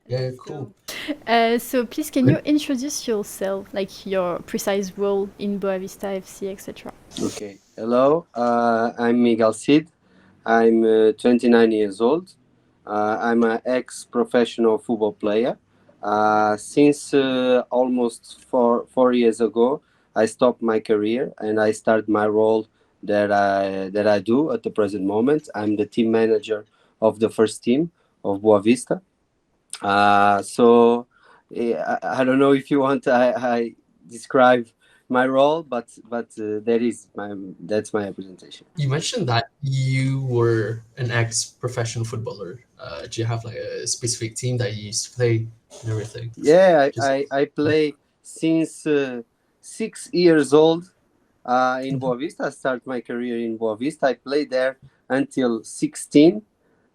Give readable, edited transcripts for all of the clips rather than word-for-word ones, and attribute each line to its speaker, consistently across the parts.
Speaker 1: Yeah, cool.
Speaker 2: So please, can you introduce yourself, like your precise role in Boavista FC, etc.?
Speaker 3: Okay. Hello. I'm Miguel Cid. I'm 29 years old. I'm an ex-professional football player. Since almost four years ago, I stopped my career and I started my role that I do at the present moment. I'm the team manager of the first team of Boavista. I don't know if you want I describe my role, but that's my representation.
Speaker 1: You mentioned that you were an ex-professional footballer. Do you have like a specific team that you used to play and everything?
Speaker 3: Yeah,
Speaker 1: Just
Speaker 3: I play since 6 years old in
Speaker 1: Mhm.
Speaker 3: Boavista. I started my career in Boavista. I played there until 16.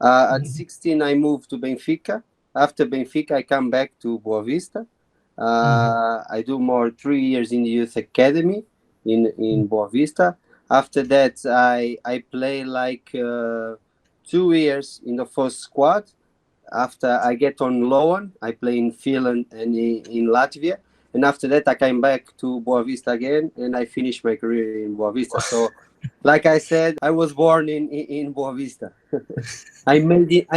Speaker 3: At
Speaker 1: Mhm.
Speaker 3: 16, I moved to Benfica. After Benfica, I come back to Boavista.
Speaker 1: Mhm.
Speaker 3: I do more 3 years in the youth academy in Boavista. After that, I play like 2 years in the first squad. After I get on loan, I play in Finland and in Latvia. And after that, I came back to Boavista again, and I finished my career in Boavista. So, like I said, I was born in Boavista. I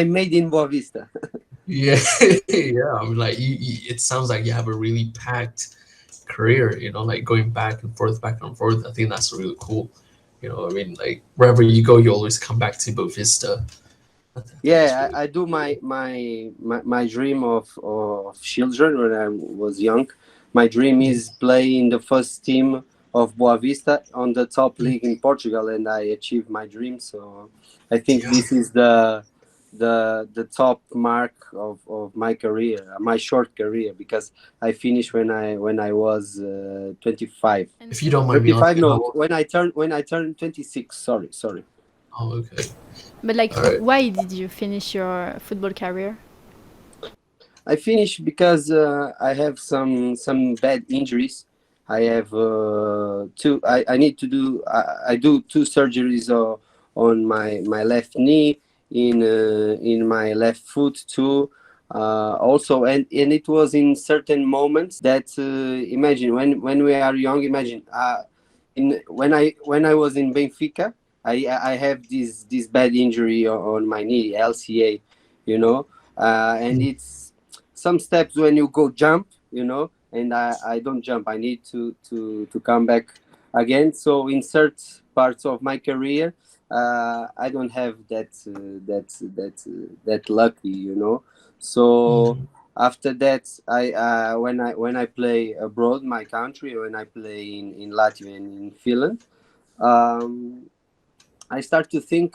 Speaker 3: made in Boavista.
Speaker 1: Yeah, yeah. I mean, like it sounds like you have a really packed career. Like going back and forth. I think that's really cool. I mean, like wherever you go, you always come back to Bovista. I think that's
Speaker 3: Yeah,
Speaker 1: really
Speaker 3: I do
Speaker 1: cool.
Speaker 3: my dream of children when I was young. My dream
Speaker 1: Yeah.
Speaker 3: is play in the first team of Boavista on the top league in Portugal, and I achieved my dream. So I think
Speaker 1: Yeah.
Speaker 3: this is the top mark of my career, my short career, because I finished when I was 25.
Speaker 2: And
Speaker 1: If you
Speaker 2: so,
Speaker 1: don't mind me
Speaker 3: 25,
Speaker 1: asking,
Speaker 3: no,
Speaker 1: how old?
Speaker 3: when I turned 26. Sorry.
Speaker 1: Oh, okay.
Speaker 2: but like,
Speaker 1: All right.
Speaker 2: why did you finish your football career?
Speaker 3: I finished because I have some bad injuries. I have two. I need to do. I do two surgeries on my left knee, in my left foot too. Also, and it was in certain moments that imagine when we are young. Imagine in when I was in Benfica, I have this bad injury on my knee, LCA, you know, and
Speaker 1: Mm.
Speaker 3: it's some steps when you go jump, and I don't jump. I need to come back again. So in certain parts of my career, I don't have that lucky, So
Speaker 1: Mhm.
Speaker 3: after that, when I play abroad, my country, when I play in Latvia and in Finland, um, I start to think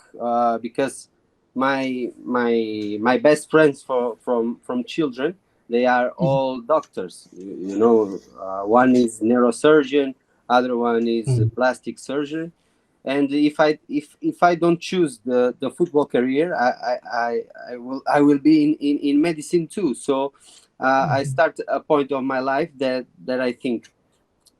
Speaker 3: because my best friends from children, they are
Speaker 1: Mhm.
Speaker 3: all doctors. One is neurosurgeon, other one is a
Speaker 1: Mhm.
Speaker 3: plastic surgeon. And if I don't choose the football career, I will be in medicine too. So I
Speaker 1: Mhm.
Speaker 3: start a point of my life that I think,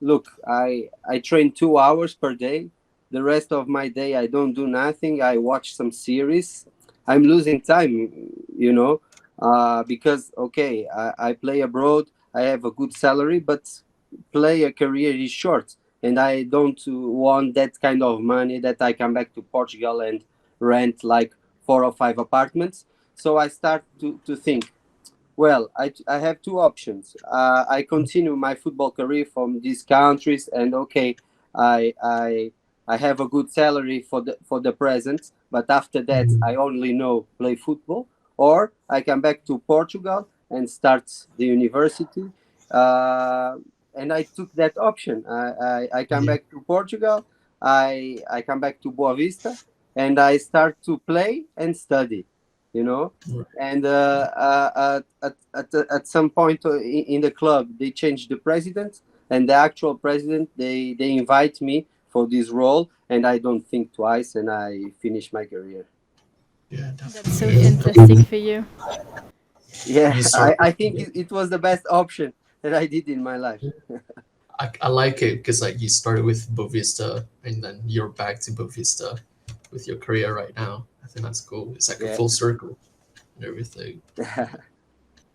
Speaker 3: look, I train 2 hours per day. The rest of my day I don't do nothing. I watch some series. I'm losing time, because okay, I play abroad. I have a good salary, but play a career is short, and I don't want that kind of money that I come back to Portugal and rent like 4 or 5 apartments. So I start to think, well, I have two options. I continue my football career from these countries, and okay, I I I have a good salary for the present, but after that,
Speaker 1: Mhm.
Speaker 3: I only know play football, or I come back to Portugal and start the university. Uh, and I took that option. I come
Speaker 1: Yeah.
Speaker 3: back to Portugal. I come back to Boa Vista, and I start to play and study. You know,
Speaker 1: Right.
Speaker 3: and at some point in the club they changed the president, and the actual president, they invite me for this role, and I don't think twice, and I finish my career.
Speaker 1: Yeah,
Speaker 2: That's
Speaker 1: definitely.
Speaker 2: so
Speaker 1: It's
Speaker 2: fantastic for you.
Speaker 3: Yeah,
Speaker 1: you
Speaker 3: I,
Speaker 1: start
Speaker 3: I think it was the best option that I did in my life.
Speaker 1: I like it because like you started with Bovista and then you're back to Bovista with your career right now. I think that's cool. It's like a
Speaker 3: Yeah.
Speaker 1: full circle and everything.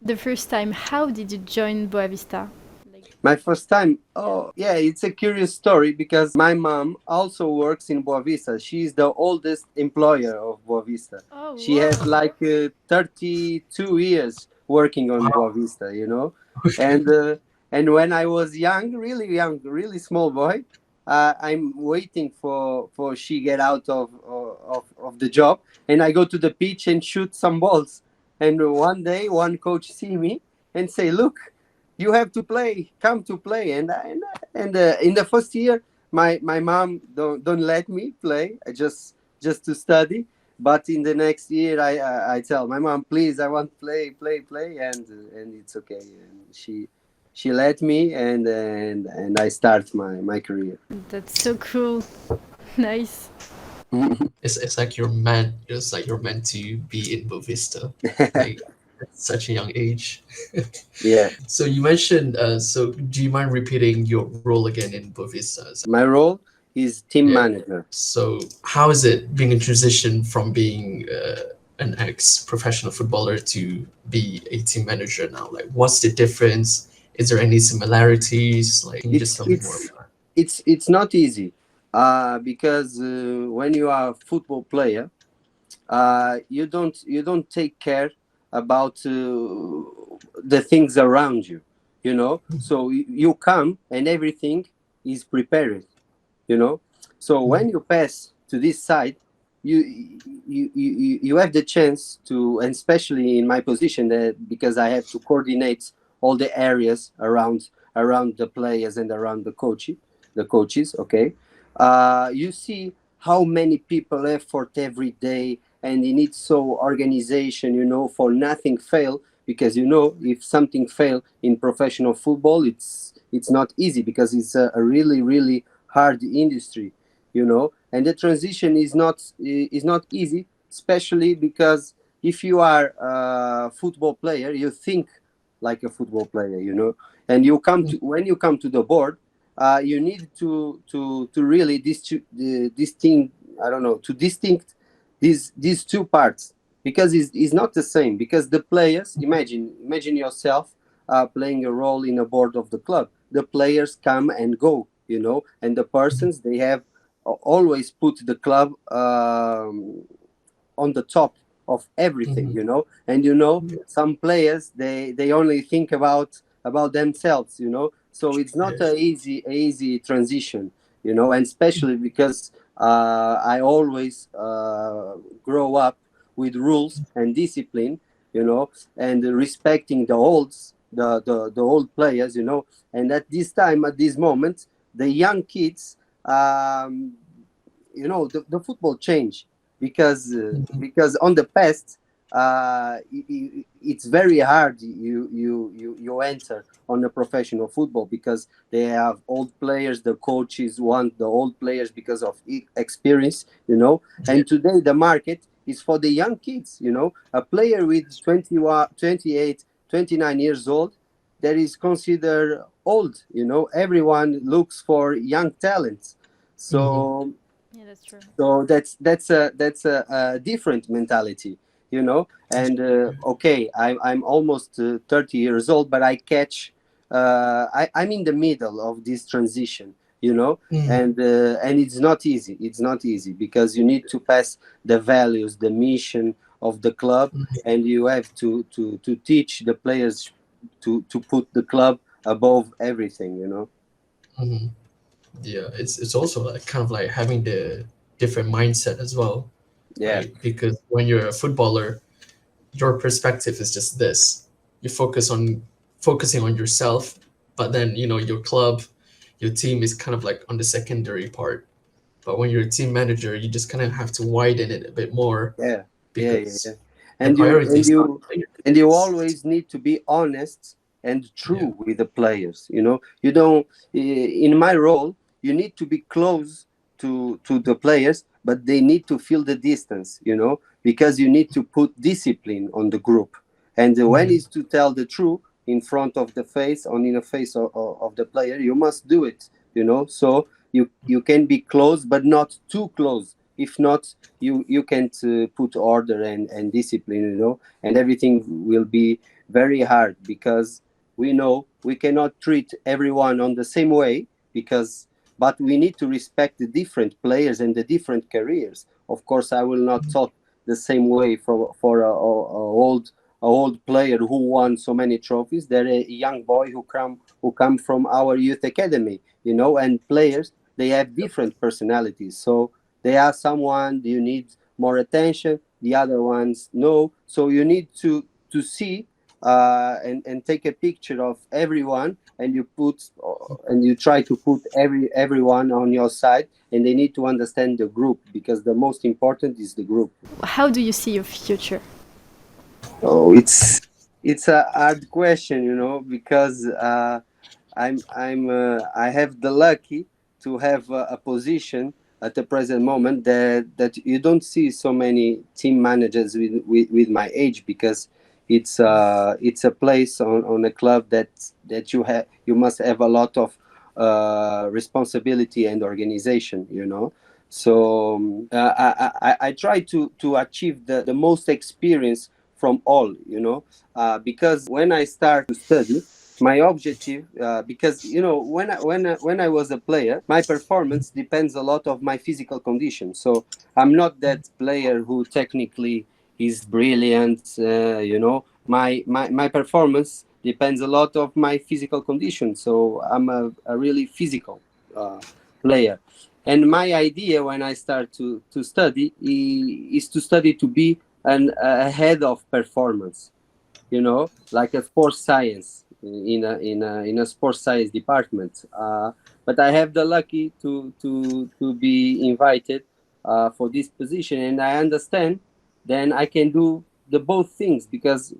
Speaker 2: The first time, how did you join Boavista? Like,
Speaker 3: My first time,
Speaker 2: yeah.
Speaker 3: oh yeah, it's a curious story because my mom also works in Boavista. She's the oldest employer of Boavista.
Speaker 2: Oh,
Speaker 3: She has
Speaker 2: wow.
Speaker 3: like 32 years working on
Speaker 1: Wow.
Speaker 3: Boavista, you know. And when I was young, really small boy, I'm waiting for she get out of the job, and I go to the pitch and shoot some balls. And one day, one coach see me and say, "Look, you have to play, come to play." And in the first year, my mom don't let me play. I just to study. But in the next year, I tell my mom, please, I want play, and it's okay. And she let me, and I start my career.
Speaker 2: That's so cool. Nice.
Speaker 1: It's like you're meant to be in Bovista, like at such a young age.
Speaker 3: Yeah.
Speaker 1: So you mentioned, so do you mind repeating your role again in Bovista?
Speaker 3: My role is team
Speaker 1: Yeah.
Speaker 3: manager.
Speaker 1: So how is it being a transition from being an ex-professional footballer to be a team manager now? Like, what's the difference? Is there any similarities? Like, can you just
Speaker 3: It's
Speaker 1: tell me more
Speaker 3: it's
Speaker 1: about
Speaker 3: it's not easy, because when you are a football player, you don't take care about the things around you, you know. So you come and everything is prepared, you know. So
Speaker 1: it?
Speaker 3: when you pass to this side, you have the chance to, and especially in my position, that because I have to coordinate all the areas around the players and around the coaches, okay. You see how many people effort every day, and you need so organization, you know, for nothing fail. Because you know, if something fail in professional football, it's not easy, because it's a really hard industry, you know. And the transition is not easy, especially because if you are a football player, you think like a football player, you know. And when you come to the board, you need to really distinct, I don't know, to distinct these two parts, because it's not the same. Because the players, imagine yourself playing a role in a board of the club. The players come and go, you know, and the persons, they have always put the club on the top of everything,
Speaker 1: Mhm.
Speaker 3: you know. And you know,
Speaker 1: Yeah.
Speaker 3: some players, they only think about themselves, you know. So it's not
Speaker 1: Yeah.
Speaker 3: a easy transition, you know. And especially because I always grow up with rules and discipline, you know, and respecting the olds, the old players, you know. And at this time, at this moment, the young kids, you know, the football change,
Speaker 1: Mhm.
Speaker 3: because on the past, it's very hard, you enter on a professional football, because they have old players. The coaches want the old players because of experience, you know.
Speaker 1: Yeah.
Speaker 3: And today the market is for the young kids, you know. A player with 21, 28, 29 years old, that is considered old, you know. Everyone looks for young talents.
Speaker 1: Mhm.
Speaker 2: Yeah, that's true.
Speaker 3: So that's a different mentality, you know. And okay, I'm almost 30 years old, but I catch, I'm in the middle of this transition, you know.
Speaker 1: Mhm.
Speaker 3: And it's not easy because you need to pass the values, the mission of the club, and you have to teach the players to put the club above everything, you know.
Speaker 1: Mhm. Yeah, it's also like kind of like having the different mindset as well,
Speaker 3: Yeah.
Speaker 1: right? Because when you're a footballer, your perspective is just this. You focusing on yourself, but then your club, your team is kind of like on the secondary part. But when you're a team manager, you just kind of have to widen it a bit more
Speaker 3: Yeah, yeah.
Speaker 1: because the
Speaker 3: And you
Speaker 1: priority
Speaker 3: and
Speaker 1: is not
Speaker 3: you
Speaker 1: players.
Speaker 3: and you
Speaker 1: It's,
Speaker 3: always need to be honest and
Speaker 1: yeah.
Speaker 3: true with the players. You know, you don't. In my role, you need to be close to the players, but they need to feel the distance. You know, because you need to put discipline on the group, and when
Speaker 1: Mhm.
Speaker 3: it's to tell the truth in front of the face, on in the face of the player, you must do it. You know, so you can be close, but not too close, If not, you can't put order and discipline, you know, and everything will be very hard, because we know we cannot treat everyone on the same way, because but we need to respect the different players and the different careers. Of course, I will not talk the same way for a old player who won so many trophies. They're a young boy who come from our youth academy, you know, and players, they have different personalities. So they are someone you need more attention, the other ones no. So you need to see and take a picture of everyone, and you try to put everyone on your side, and they need to understand the group, because the most important is the group.
Speaker 2: How do you see your future?
Speaker 3: Oh, it's a hard question, you know, because I have the lucky to have a position at the present moment that you don't see so many team managers with my age, because it's a place on a club that you must have a lot of responsibility and organization, you know. So I try to achieve the most experience from all, you know, because when I start to study, my objective, because you know, when I was a player, my performance depends a lot of my physical condition. So I'm not that player who technically is brilliant, you know. My performance depends a lot of my physical condition. So I'm a really physical uh, player. And my idea when I start to study is to study to be a head of performance, you know, like a sports science in a sports science department. But I have the lucky to be invited for this position, and I understand. Then I can do the both things, because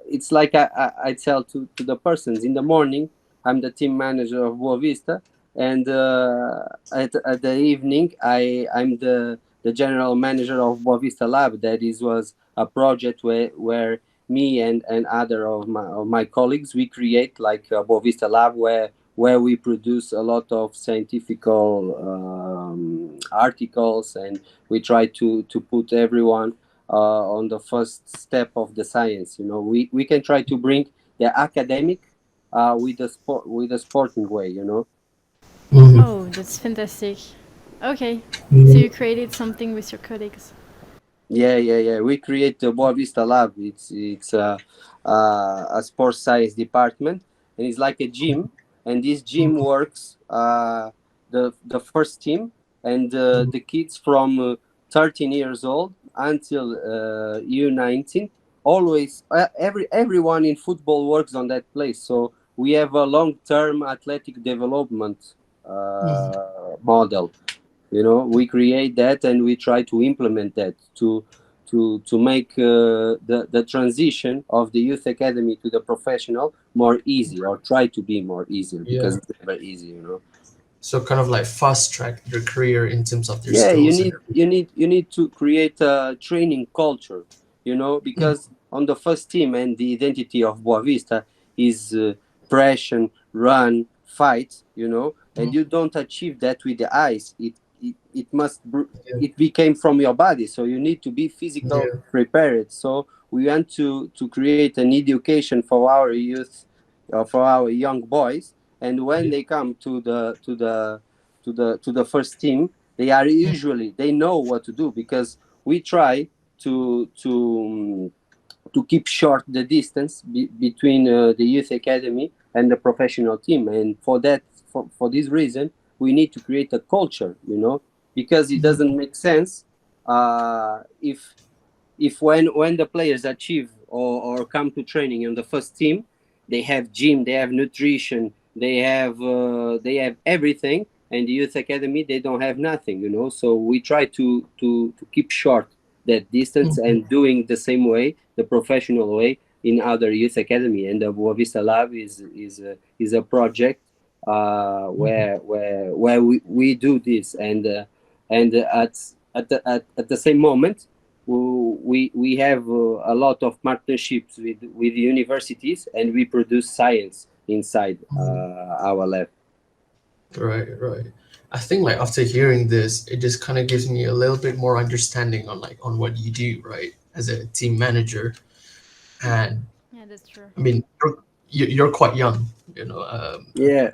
Speaker 3: it's like I tell to the persons in the morning. I'm the team manager of Boavista, and at the evening I'm the general manager of Boavista Lab. That is was a project where me and other of my colleagues, we create like a Boavista Lab, where we produce a lot of scientific articles, and we try to put everyone on the first step of the science. You know, we can try to bring the academic with the sporting way. You know.
Speaker 1: Mhm.
Speaker 2: Oh, that's fantastic. Okay, so you
Speaker 1: Mhm.
Speaker 2: created something with your colleagues.
Speaker 3: Yeah. We create the Boa Vista Lab. It's a sports science department, and it's like a gym. And this gym works the first team, and the kids from 13 years old until U19. Always, everyone in football works on that place. So we have a long-term athletic development model. You know, we create that and we try to implement that to make the transition of the youth academy to the professional more easy, or try to be more easier, because
Speaker 1: Yeah.
Speaker 3: it's never easy, you know.
Speaker 1: So kind of like fast track your career in terms of their
Speaker 3: Yeah, you
Speaker 1: skills and
Speaker 3: need you need you need to create a training culture, you know,
Speaker 1: everything.
Speaker 3: because on the first team, and the identity of Boavista is pressure, run, fight, you know, and you don't achieve that with the eyes.
Speaker 1: Yeah.
Speaker 3: It became from your body, so you need to be physical
Speaker 1: Yeah.
Speaker 3: prepared. So we want to create an education for our youth, for our young boys, and when
Speaker 1: Yeah.
Speaker 3: they come to the first team, they are usually, they know what to do, because we try to to to keep short the distance between the youth academy and the professional team. And for that, for this reason, we need to create a culture, you know, because it doesn't make sense if when the players achieve or come to training in the first team, they have gym, they have nutrition, they have everything, and the youth academy, they don't have nothing, you know. So we try to keep short that distance, and doing the same way, the professional way, in other youth academy. And the Boavista Lab is a project where we do this, and at the same moment, we have a lot of partnerships with universities, and we produce science inside our lab.
Speaker 1: Right, right. I think like after hearing this, it just kind of gives me a little bit more understanding on like on what you do, right, as a team manager. And
Speaker 2: Yeah, that's true.
Speaker 1: I mean, you're quite young, you know.
Speaker 3: Yeah.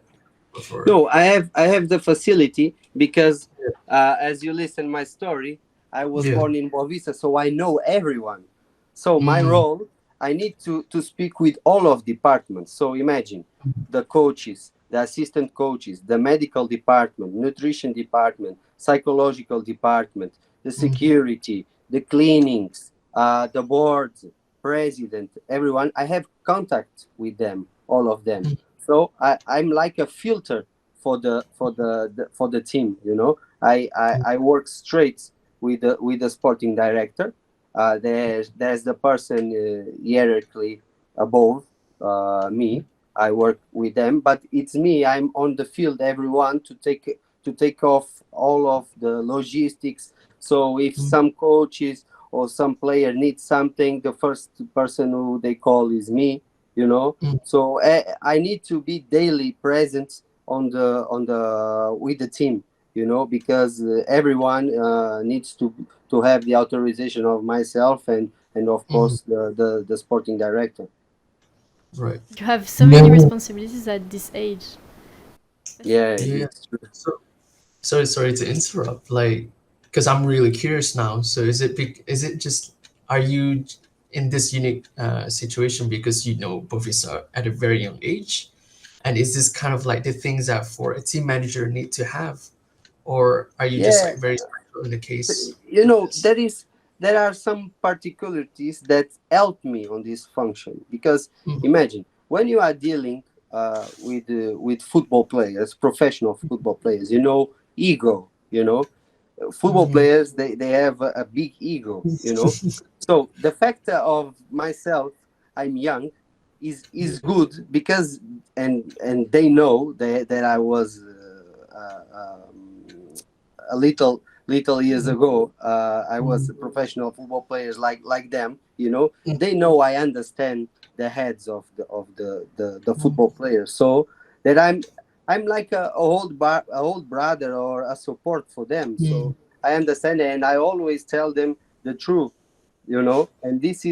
Speaker 1: For
Speaker 3: No, I have the facility because as you listen my story, I was
Speaker 1: yeah.
Speaker 3: born in Boavista, so I know everyone. So my
Speaker 1: Mm,
Speaker 3: role, I need to speak with all of departments. So imagine the coaches, the assistant coaches, the medical department, nutrition department, psychological department, the
Speaker 1: mm,
Speaker 3: security, the cleanings, the boards, president, everyone. I have contact with them, all of them.
Speaker 1: mm,
Speaker 3: So I'm like a filter for the team. You know, I work straight with the sporting director. There's the person hierarchically above me. I work with them, but it's me. I'm on the field. Everyone to take off all of the logistics. So if
Speaker 1: mm,
Speaker 3: some coaches or some player needs something, the first person who they call is me. You know,
Speaker 1: mm,
Speaker 3: so I need to be daily present on the with the team, you know, because everyone needs to have the authorization of myself and of
Speaker 1: mm.
Speaker 3: course the sporting director.
Speaker 1: Right.
Speaker 2: You have so many
Speaker 1: Yeah.
Speaker 2: responsibilities at this age. That's
Speaker 3: Yeah,
Speaker 1: Yeah.
Speaker 3: it's true.
Speaker 1: So sorry to interrupt. Like, because I'm really curious now. So is it just are you in this unique situation because you know Bovisa at a very young age? And is this kind of like the things that for a team manager need to have, or are you just
Speaker 3: Yeah,
Speaker 1: like very special in the case
Speaker 3: you
Speaker 1: of
Speaker 3: know
Speaker 1: this?
Speaker 3: there are some particularities that help me on this function because
Speaker 1: Mm,
Speaker 3: imagine when you are dealing with football players, professional football players, you know, ego, you know, football
Speaker 1: mm,
Speaker 3: players they have a big ego, you know. So the factor of myself, I'm young, is
Speaker 1: yeah,
Speaker 3: good because and they know that I was a little years
Speaker 1: mm,
Speaker 3: ago I was a
Speaker 1: mm,
Speaker 3: professional football players like them, you know.
Speaker 1: mm,
Speaker 3: They know I understand the heads of the
Speaker 1: mm,
Speaker 3: football players, so that I'm like a old brother or a support for them.
Speaker 1: mm.
Speaker 3: So I understand it, and I always tell them the truth, you know. And this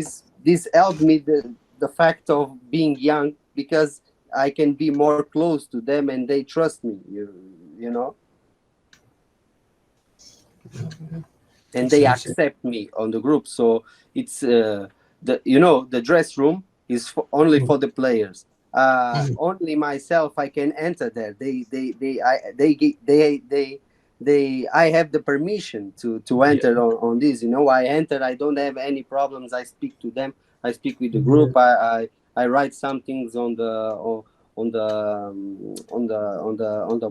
Speaker 3: helped me the fact of being young because I can be more close to them and they trust me, you know, and
Speaker 1: Makes
Speaker 3: they
Speaker 1: sense. Yeah.
Speaker 3: accept me on the group. So it's the you know the dress room is only
Speaker 1: Mm,
Speaker 3: for the players.
Speaker 1: mm,
Speaker 3: Only myself I can enter there. They I have the permission to
Speaker 1: yeah.
Speaker 3: enter on this. You know, I enter. I don't have any problems. I speak to them. I speak with the
Speaker 1: Yeah.
Speaker 3: group. I write some things on the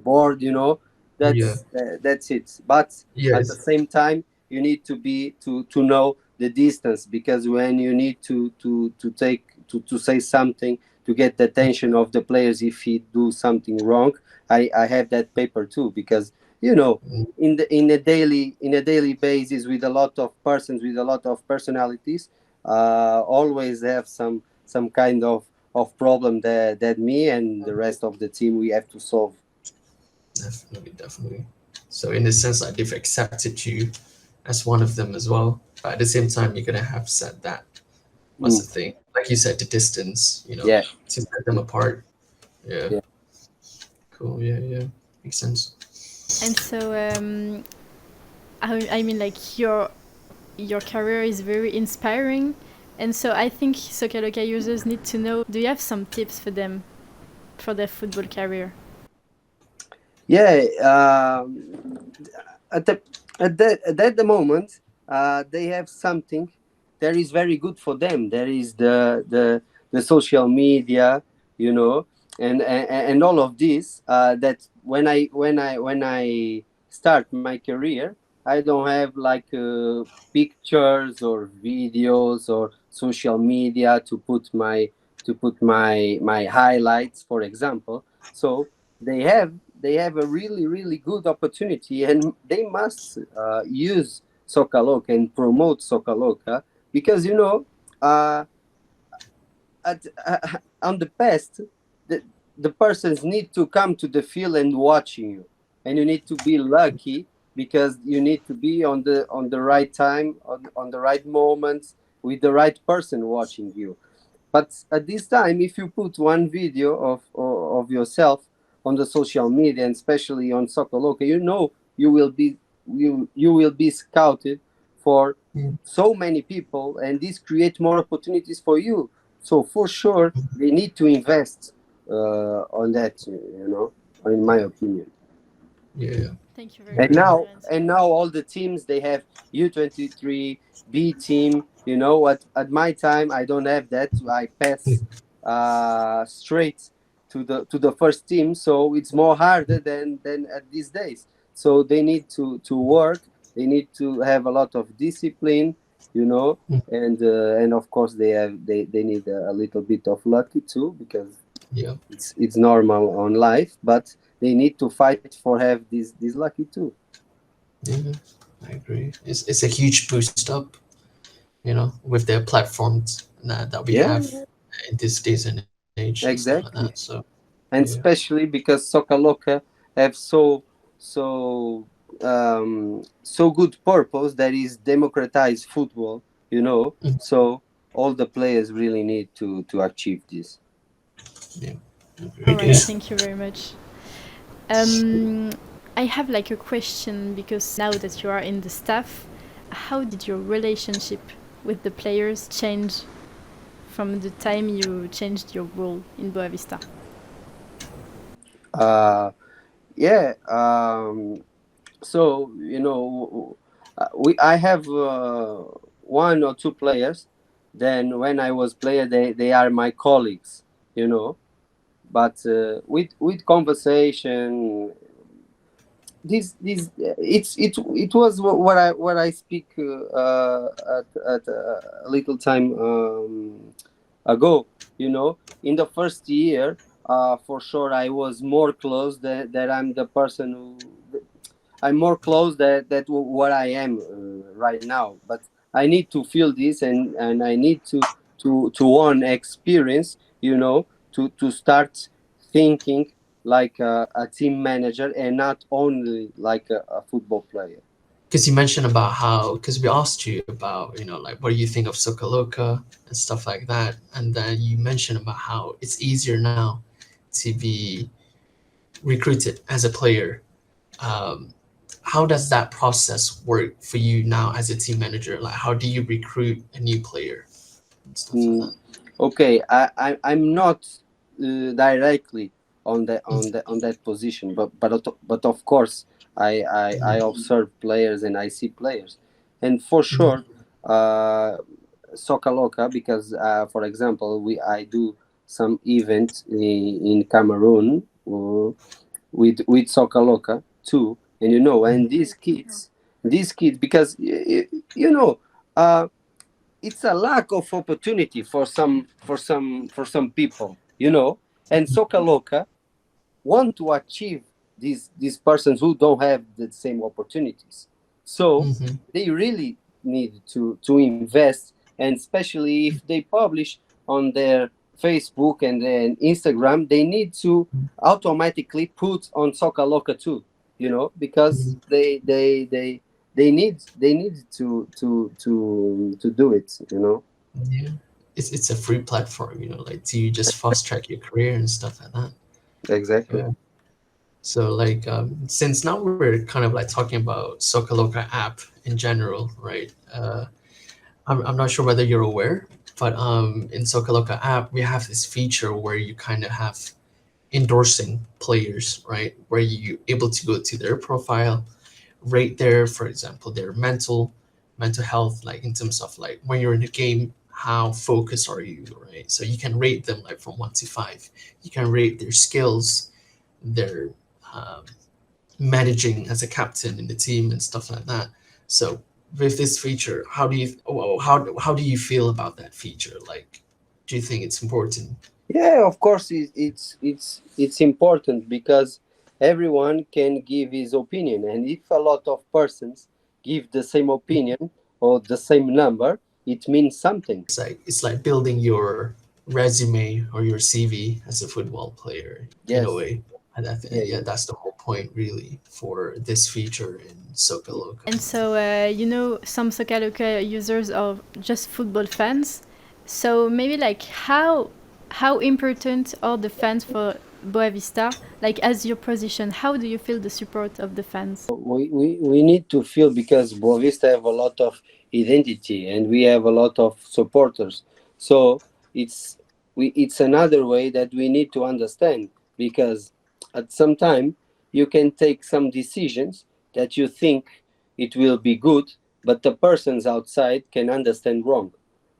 Speaker 3: board. You know,
Speaker 1: Yeah.
Speaker 3: that's it. But at the
Speaker 1: Yes.
Speaker 3: same time you need to know the distance because when you need to say something to get the attention of the players if he do something wrong, I have that paper too because you know
Speaker 1: Mm,
Speaker 3: in a daily basis with a lot of persons with a lot of personalities always have some kind of problem that me and the rest of the team we have to solve.
Speaker 1: definitely, definitely. So in a sense, like they've accepted you as one of them as well. But at the same time, you're gonna have said that. What's
Speaker 3: Mm,
Speaker 1: the thing? Like you said, the distance,
Speaker 3: yeah,
Speaker 1: to set them apart. Yeah.
Speaker 3: yeah.
Speaker 1: Cool. Yeah. Yeah. Makes sense.
Speaker 2: And so, I mean, like your career is very inspiring, and so I think SocaLoca users need to know. Do you have some tips for them for their football career?
Speaker 3: Yeah, at the at the moment, they have something that is very good for them. There is the social media, you know, and all of this. That when I start my career, I don't have like pictures or videos or social media to put my highlights, for example. So they have a really good opportunity and they must use SocaLoca and promote SocaLoca because you know at, on the past the, the persons need to come to the field and watching you. and you need to be lucky because you need to be on the right time, on the right moments, with the right person watching you. But at this time, if you put one video of yourself on the social media, and especially on SocaLoca, you know you will be scouted for
Speaker 1: Mm.
Speaker 3: so many people, and this create more opportunities for you. So for sure, they need to invest on that. You know, in my opinion.
Speaker 1: Yeah.
Speaker 2: Thank you very
Speaker 3: And
Speaker 2: much for
Speaker 1: Agree.
Speaker 2: your
Speaker 3: now,
Speaker 2: answer.
Speaker 3: all the teams, they have U23 B team. You know, at my time I don't have that. I pass straight to the first team, so it's more harder than at these days. So they need to work. They need to have a lot of discipline. You know,
Speaker 1: Mm.
Speaker 3: and of course they need a little bit of lucky too, because
Speaker 1: Yeah.
Speaker 3: it's normal on life, but they need to fight for have this lucky too.
Speaker 1: Yeah. I agree. It's a huge boost up, with the platforms that we
Speaker 3: Yeah,
Speaker 1: have in this days and age and stuff like that. So
Speaker 3: exactly.
Speaker 1: yeah.
Speaker 3: And especially because SocaLoca have so good purpose, that is democratize football, you know.
Speaker 1: Mm.
Speaker 3: So all the players really need to achieve this.
Speaker 1: Yeah.
Speaker 2: All
Speaker 1: Agreed.
Speaker 2: right,
Speaker 1: Yeah.
Speaker 2: thank you very much. Um, I have like a question because now that you are in the staff, how did your relationship with the players change from the time you changed your role in Boavista?
Speaker 3: uh yeah so we I have one or two players. Then when I was player, they are my colleagues, you know. But with conversation, it was what I speak at a little time ago. You know, in the first year, for sure I was more close that I'm the person who I'm more close that what I am right now. But I need to feel this, and I need to own experience. You know, to start thinking like a team manager and not only like a football player.
Speaker 1: Because you mentioned about how, because we asked you about, like, what do you think of SocaLoca and stuff like that, and then you mentioned about how it's easier now to be recruited as a player. Um, how does that process work for you now as a team manager? Like, how do you recruit a new player and stuff like
Speaker 3: Mm,
Speaker 1: that?
Speaker 3: okay, I'm not directly on that position, but of course I
Speaker 1: Mm.
Speaker 3: observe players and I see players, and for
Speaker 1: Mm.
Speaker 3: sure, SocaLoca, because for example I do some event in Cameroon with SocaLoca too, and you know, and these kids, because you know. It's a lack of opportunity for some people, you know. And SocaLoca want to achieve these persons who don't have the same opportunities. So
Speaker 1: Mm-hmm.
Speaker 3: they really need to invest, and especially if they publish on their Facebook and then Instagram, they need to automatically put on SocaLoca too, you know, because they need to do it, you know.
Speaker 1: Yeah, it's a free platform, like to just fast track your career and stuff like that.
Speaker 3: Exactly.
Speaker 1: Yeah. So like, since now we're kind of like talking about SocaLoca app in general, right? I'm not sure whether you're aware, but in SocaLoca app we have this feature where you kind of have endorsing players, right? Where you able to go to their profile, rate their, for example, their mental health, like in terms of like when you're in a game, how focused are you, right? So you can rate them like from 1 to 5. You can rate their skills, their um, managing as a captain in the team and stuff like that. So with this feature, how do you feel about that feature? Like, do you think it's important?
Speaker 3: Yeah, of course, it's important because everyone can give his opinion, and if a lot of persons give the same opinion or the same number, it means something.
Speaker 1: It's like building your resume or your CV as a football player in a
Speaker 3: Yes,
Speaker 1: way. And I think,
Speaker 3: yeah,
Speaker 1: yeah,
Speaker 3: yeah.
Speaker 1: that's the whole point. point really for this feature in SocaLoca.
Speaker 2: And so, some SocaLoca users are just football fans. So maybe like how important are the fans for Boavista? Like as your position, how do you feel the support of the fans?
Speaker 3: We need to feel, because Boavista have a lot of identity and we have a lot of supporters. So it's another way that we need to understand, because at some time you can take some decisions that you think it will be good, but the persons outside can understand wrong.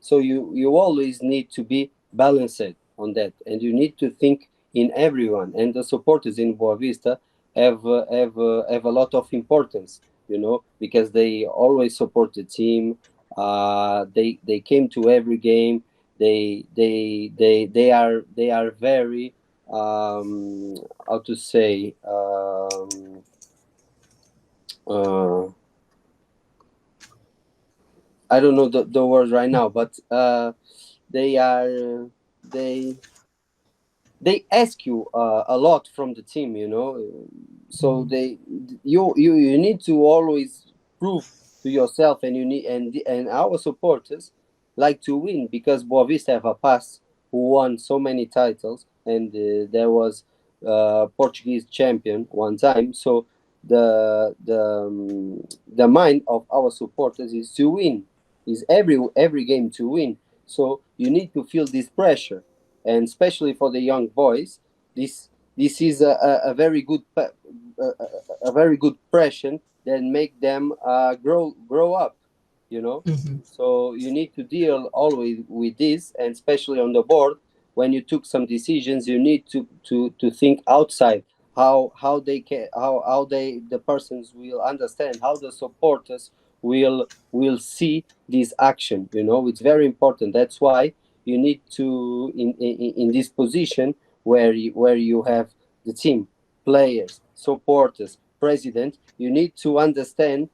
Speaker 3: So you always need to be balanced on that, and you need to think in everyone. And the supporters in Boavista have a lot of importance, because they always support the team. They came to every game. They are very, how to say, uh, I don't know the word right now, but they are they ask you a lot from the team, so you need to always prove to yourself, and you need and our supporters like to win, because Boavista have a past who won so many titles, and there was Portuguese champion one time. So the mind of our supporters is to win, is every game to win. So you need to feel this pressure, and especially for the young boys, this is a very good a very good pressure that make them grow up,
Speaker 1: Mhm.
Speaker 3: so you need to deal always with this, and especially on the board, when you took some decisions, you need to think outside, how they can how they the persons will understand, how the supporters will see this action. It's very important. That's why you need to, in this position where you have the team, players, supporters, president, you need to understand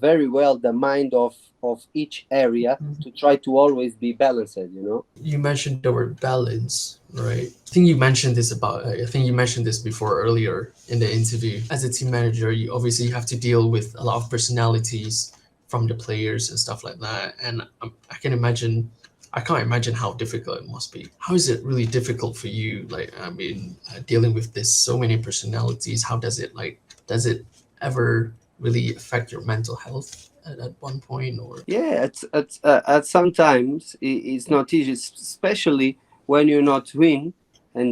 Speaker 3: very well the mind of each area, to try to always be balanced.
Speaker 1: You mentioned the word balance, right? I think you mentioned this before earlier in the interview. As a team manager, you obviously have to deal with a lot of personalities from the players and stuff like that. And I can't imagine how difficult it must be. How is it really difficult for you? Like, I mean, dealing with this so many personalities, how does it ever really affect your mental health at one point, or?
Speaker 3: Yeah, at sometimes it's not easy, especially when you're not win. And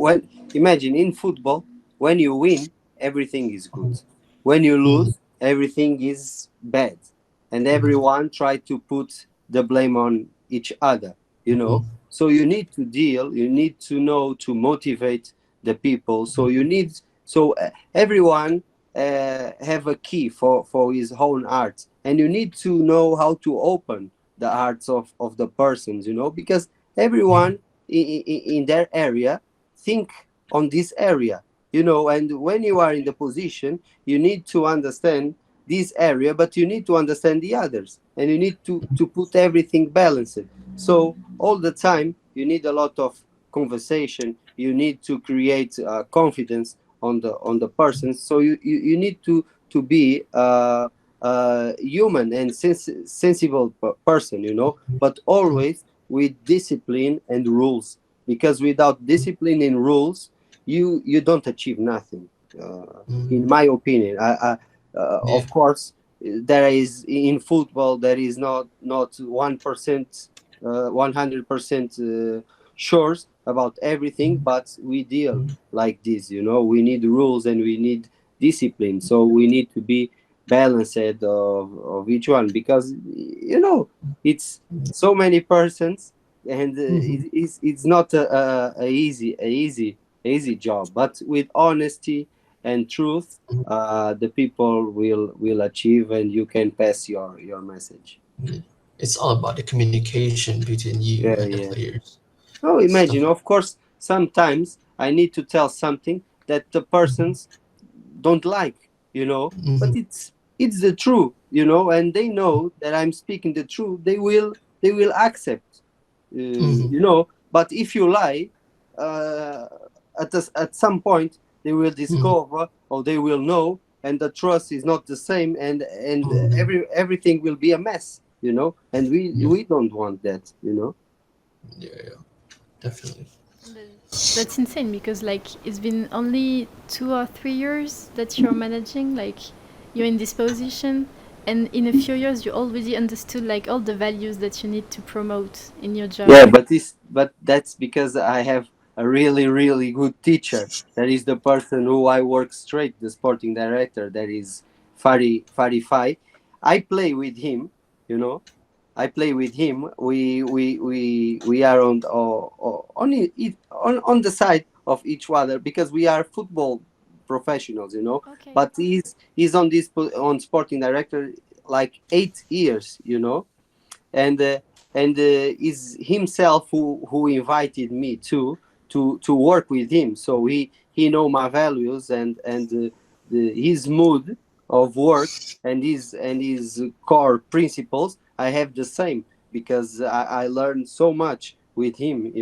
Speaker 3: when imagine in football, when you win, everything is good. When you
Speaker 1: Mhm.
Speaker 3: lose, everything is bad, and
Speaker 1: Mhm.
Speaker 3: everyone try to put the blame on each other. So you need to deal. You need to know to motivate the people. So everyone have a key for his own art, and you need to know how to open the hearts of the persons, because everyone in their area think on this area, and when you are in the position, you need to understand this area, but you need to understand the others, and you need to put everything balanced. So all the time you need a lot of conversation. You need to create confidence on the person. So you need to be human and sensible person, but always with discipline and rules, because without discipline and rules, you don't achieve nothing, in
Speaker 1: Mhm.
Speaker 3: my opinion.
Speaker 1: Yeah.
Speaker 3: Of course, there is in football, there is not 1%, 100% sure about everything, but we deal like this. We need rules and we need discipline, so we need to be balanced of each one, because it's so many persons, and
Speaker 1: Mhm.
Speaker 3: it's not a easy job, but with honesty and truth, the people will achieve, and you can pass your message.
Speaker 1: It's all about the communication between you
Speaker 3: Yeah,
Speaker 1: and the
Speaker 3: yeah.
Speaker 1: players.
Speaker 3: Oh, imagine,
Speaker 1: Stuff.
Speaker 3: of course, sometimes I need to tell something that the persons don't like, but
Speaker 1: Mhm.
Speaker 3: it's the truth, and they know that I'm speaking the truth. They will accept,
Speaker 1: Mhm.
Speaker 3: but if you lie, uh, at some point, they will discover or they will know, and the trust is not the same, and everything will be a mess, and we don't want that.
Speaker 1: Yeah, definitely.
Speaker 2: That's insane because like it's been only 2 or 3 years that you're managing, like you're in this position, and in a few years you already understood like all the values that you need to promote in your job.
Speaker 3: Yeah, but that's because I have a really really good teacher. That is the person who I work straight, the sporting director. That is Fari. I play with him. You know, I play with him. We are on the side of each other because we are football professionals.
Speaker 2: Okay.
Speaker 3: But he's on sporting director like 8 years. And is himself who invited me to work with him. So he know my values and his mood of work and his core principles. I have the same because I learned so much with him.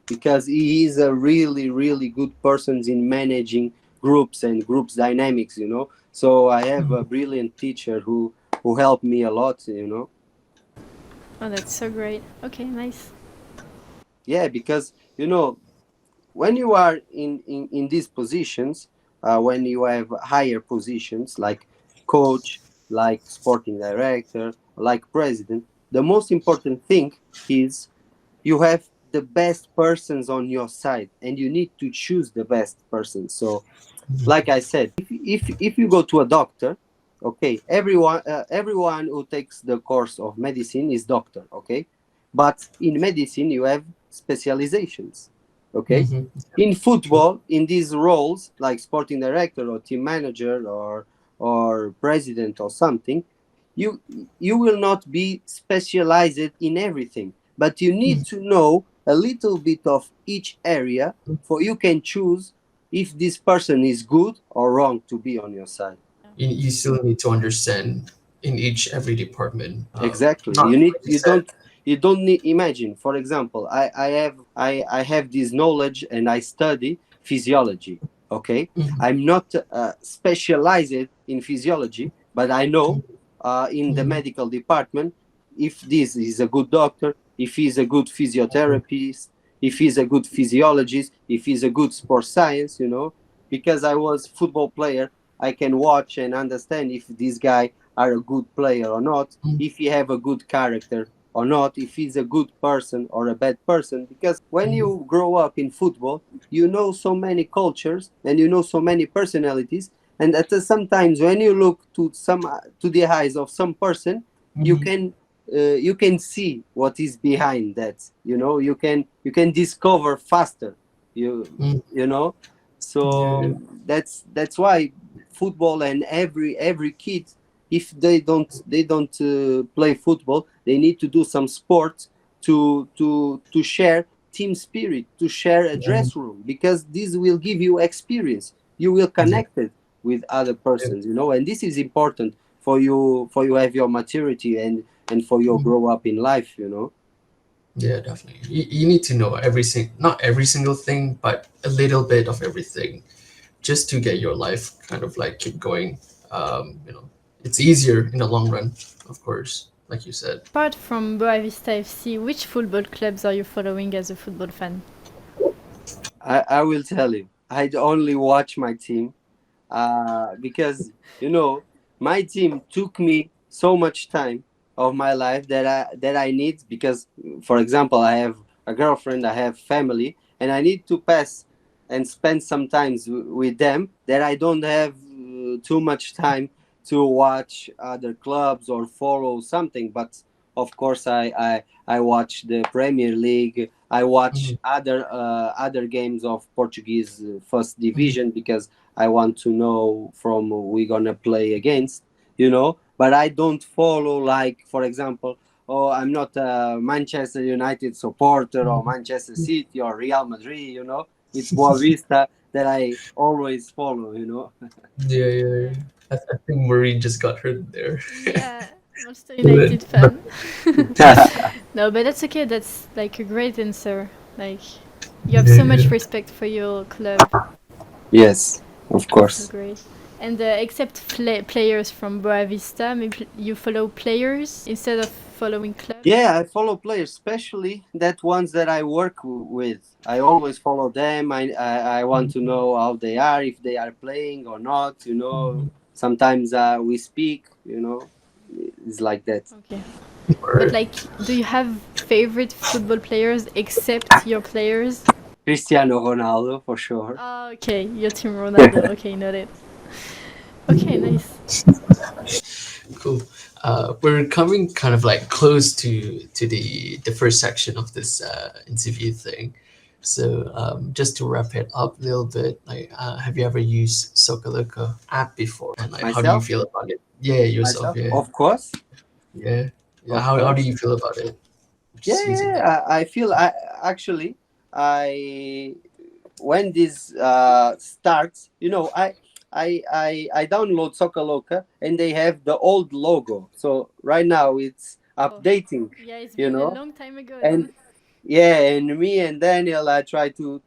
Speaker 3: Because he is a really really good person in managing groups and groups dynamics. So I have a brilliant teacher who helped me a lot.
Speaker 2: Oh, that's so great. Okay, nice.
Speaker 3: Yeah, because when you are in these positions, when you have higher positions like coach, like sporting director, like president, the most important thing is you have the best persons on your side, and you need to choose the best person. So like I said, if you go to a doctor, okay, everyone who takes the course of medicine is doctor, okay, but in medicine you have specializations, okay. In football, in these roles like sporting director or team manager or president or something, you you will not be specialized in everything, but you need to know a little bit of each area, for you can choose if this person is good or wrong to be on your side.
Speaker 1: You still need to understand in each every department.
Speaker 3: Exactly.
Speaker 1: Not
Speaker 3: You need
Speaker 1: like you said.
Speaker 3: you don't need imagine. For example, I have this knowledge and I study physiology. Okay, I'm not specialized in physiology, but I know in the medical department if this is a good doctor, if he's a good physiotherapist, if he's a good physiologist, if he's a good sports science. Because I was football player, I can watch and understand if this guy are a good player or not, if he have a good character or not, if he's a good person or a bad person. Because when you grow up in football, you know so many cultures and you know so many personalities, and sometimes when you look to the eyes of some person, you can see what is behind that. You can discover faster. You know.
Speaker 1: Yeah,
Speaker 3: So that's why football, and every kid, if they don't play football, they need to do some sports to share team spirit, to share a
Speaker 1: yeah,
Speaker 3: dress room, because this will give you experience. You will
Speaker 1: yeah,
Speaker 3: connect it with other
Speaker 1: yeah.
Speaker 3: persons, and this is important for you have your maturity and for your grow up in life.
Speaker 1: Yeah, definitely. You need to know not every single thing, but a little bit of everything, just to get your life kind of like keep going. It's easier in the long run, of course, like you said.
Speaker 2: Apart from Boavista FC, which football clubs are you following as a football fan?
Speaker 3: I will tell you, I only watch my team because my team took me so much time of my life that I need, because for example I have a girlfriend, I have family, and I need to pass and spend some times with them, that I don't have too much time to watch other clubs or follow something. But of course I watch the Premier League, I watch other games of Portuguese first division, because I want to know from who we're gonna play against. But I don't follow, like, for example, oh, I'm not a Manchester United supporter or Manchester City or Real Madrid. It's Boavista that I always follow.
Speaker 1: Yeah, yeah, yeah. I think Marine just got hurt there.
Speaker 2: Yeah, Manchester
Speaker 1: But
Speaker 2: United fan. No, but that's okay. That's like a great answer. Like, you have so
Speaker 1: yeah,
Speaker 2: much
Speaker 1: yeah.
Speaker 2: respect for your club.
Speaker 3: Yes. Of
Speaker 2: So
Speaker 3: course.
Speaker 2: great. And except players from Boavista, maybe you follow players instead of following clubs?
Speaker 3: Yeah, I follow players, especially that ones that I work with. I always follow them. I want to know how they are, if they are playing or not. Sometimes we speak. It's like that.
Speaker 2: Okay. But like, do you have favorite football players except your players?
Speaker 3: Cristiano Ronaldo for sure.
Speaker 2: Oh, okay, your team Ronaldo. Okay, noted. Okay, nice.
Speaker 1: Cool. We're coming kind of like close to the first section of this interview thing. So just to wrap it up a little bit, like have you ever used SocaLoca app before? And like how do you
Speaker 3: Myself,
Speaker 1: feel about it? Yeah, yourself.
Speaker 3: myself,
Speaker 1: Yeah,
Speaker 3: of course,
Speaker 1: yeah. Yeah.
Speaker 3: of
Speaker 1: How do
Speaker 3: course.
Speaker 1: you feel about it?
Speaker 3: Yeah,
Speaker 1: Just using it.
Speaker 3: yeah. I feel actually I when this starts, I download SocaLoca and they have the old logo. So right now it's
Speaker 2: Oh,
Speaker 3: updating,
Speaker 2: yeah, it's
Speaker 3: you
Speaker 2: been a
Speaker 3: know,
Speaker 2: long time ago then.
Speaker 3: and yeah, and me and Daniel, I try to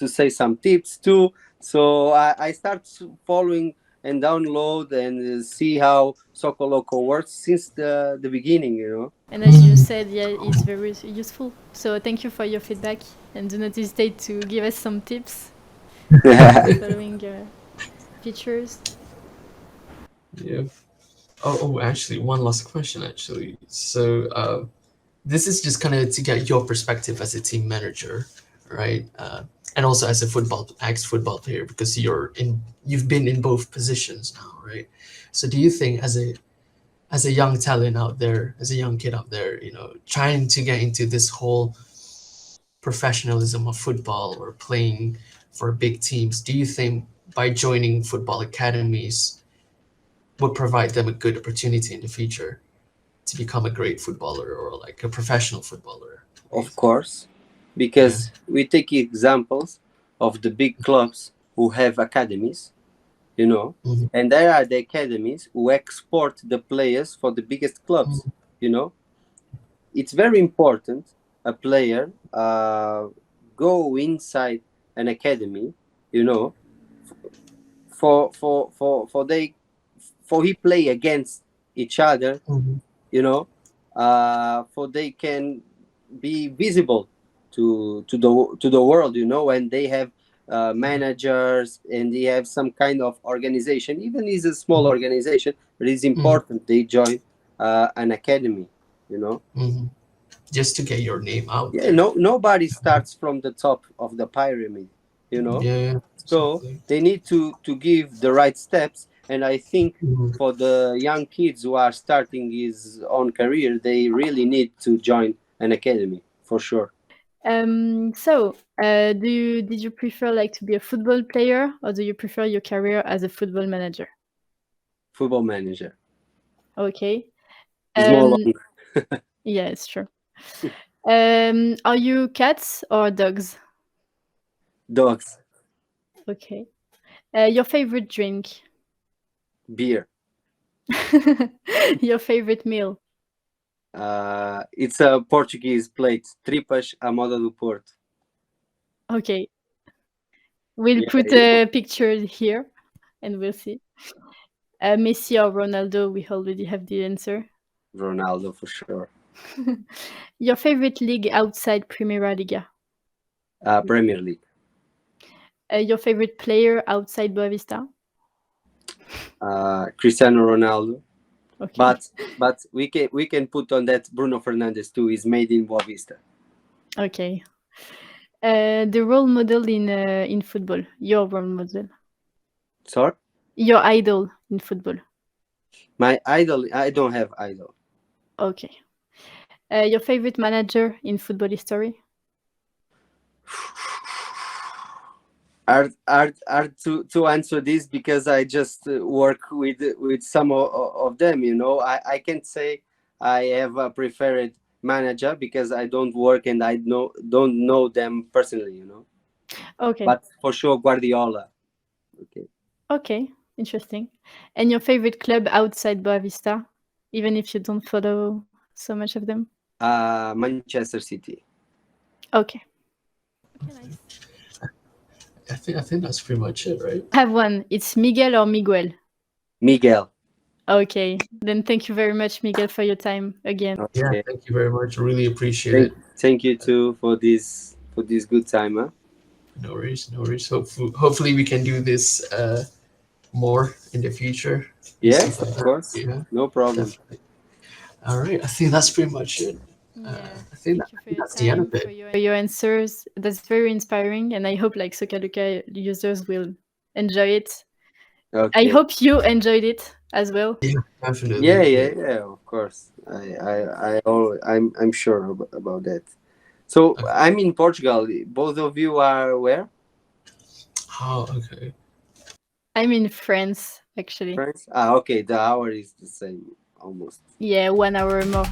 Speaker 3: say some tips too. So I start following and download and see how SocaLoca works since the beginning.
Speaker 2: And as you said, yeah, it's very useful. So thank you for your feedback, and do not hesitate to give us some tips following features.
Speaker 1: Yeah. Actually, one last question. Actually, so this is just kind of to get your perspective as a team manager, right? And also as a ex-football player, because you've been in both positions now, right? So do you think as a young talent out there, as a young kid out there, trying to get into this whole professionalism of football or playing for big teams, do you think by joining football academies would provide them a good opportunity in the future to become a great footballer or like a professional footballer?
Speaker 3: Of course,
Speaker 1: Yeah.
Speaker 3: because we take examples of the big clubs who have academies, you know,
Speaker 1: Mhm.
Speaker 3: and there are the academies who export the players for the biggest clubs,
Speaker 1: Mhm.
Speaker 3: you know. It's very important a player go inside an academy, you know, for he play against each other,
Speaker 1: Mhm.
Speaker 3: for they can be visible to the world, and they have managers and they have some kind of organization, even is a small organization, but it's
Speaker 1: Mhm.
Speaker 3: important they join an academy.
Speaker 1: Mhm. Just to get your name out
Speaker 3: Yeah,
Speaker 1: there.
Speaker 3: no, nobody starts from the top of the pyramid.
Speaker 1: Yeah,
Speaker 3: So
Speaker 1: exactly.
Speaker 3: they need to give the right steps, and I think
Speaker 1: Mhm.
Speaker 3: for the young kids who are starting his own career, they really need to join an academy for sure.
Speaker 2: So, did you prefer like to be a football player, or do you prefer your career as a football manager?
Speaker 3: Football manager
Speaker 2: Okay.
Speaker 3: is more
Speaker 2: Um,
Speaker 3: long.
Speaker 2: yeah, it's true. Are you cats or dogs?
Speaker 3: Dogs,
Speaker 2: Okay. Your favorite drink?
Speaker 3: beer.
Speaker 2: Your favorite meal?
Speaker 3: It's a Portuguese plate, tripas à moda do Porto.
Speaker 2: Okay. We'll
Speaker 3: Yeah,
Speaker 2: put a picture here and we'll see. Messi or Ronaldo? We already have the answer.
Speaker 3: Ronaldo for sure.
Speaker 2: Your favorite league outside Primera Liga?
Speaker 3: Premier League.
Speaker 2: Your favorite player outside Boavista?
Speaker 3: Cristiano Ronaldo.
Speaker 2: Okay.
Speaker 3: But we can put on that Bruno Fernandes too. Is made in Boavista.
Speaker 2: Okay. The role model in football. Your role model.
Speaker 3: Sorry,
Speaker 2: Your idol in football.
Speaker 3: my idol. I don't have idol.
Speaker 2: Okay. Your favorite manager in football history?
Speaker 3: Hard to answer this because I just work with some of them. I can't say I have a preferred manager because I don't work and I don't know them personally.
Speaker 2: Okay.
Speaker 3: But for sure Guardiola. Okay.
Speaker 2: Okay. Interesting. And your favorite club outside Boavista, even if you don't follow so much of them?
Speaker 3: Manchester City.
Speaker 2: Okay. Okay, nice.
Speaker 1: I think that's pretty much it, right?
Speaker 2: I have one. It's Miguel or Miguel.
Speaker 3: Miguel.
Speaker 2: Okay, then thank you very much, Miguel, for your time again.
Speaker 1: Yeah,
Speaker 3: Okay.
Speaker 1: thank you very much. Really appreciate it.
Speaker 3: Thank you too for this good time, huh?
Speaker 1: No worries, no worries. Hopefully we can do this more in the future. And
Speaker 3: Yes,
Speaker 1: stuff like
Speaker 3: of
Speaker 1: that.
Speaker 3: course.
Speaker 1: Yeah,
Speaker 3: No problem.
Speaker 1: definitely. All right, I think that's pretty much it. I think
Speaker 2: Thank you for your
Speaker 1: that's the end
Speaker 2: time,
Speaker 1: of it.
Speaker 2: for your answers. That's very inspiring, and I hope like SocaLoca users will enjoy it. I
Speaker 3: Okay.
Speaker 2: hope you enjoyed it as well.
Speaker 1: Yeah, definitely.
Speaker 3: Yeah. Of course. I'm sure about that. So
Speaker 1: Okay.
Speaker 3: I'm in Portugal. Both of you are where?
Speaker 1: Oh, okay.
Speaker 2: I'm in France, actually.
Speaker 3: France. Ah, okay. The hour is the same almost.
Speaker 2: Yeah, 1 hour more.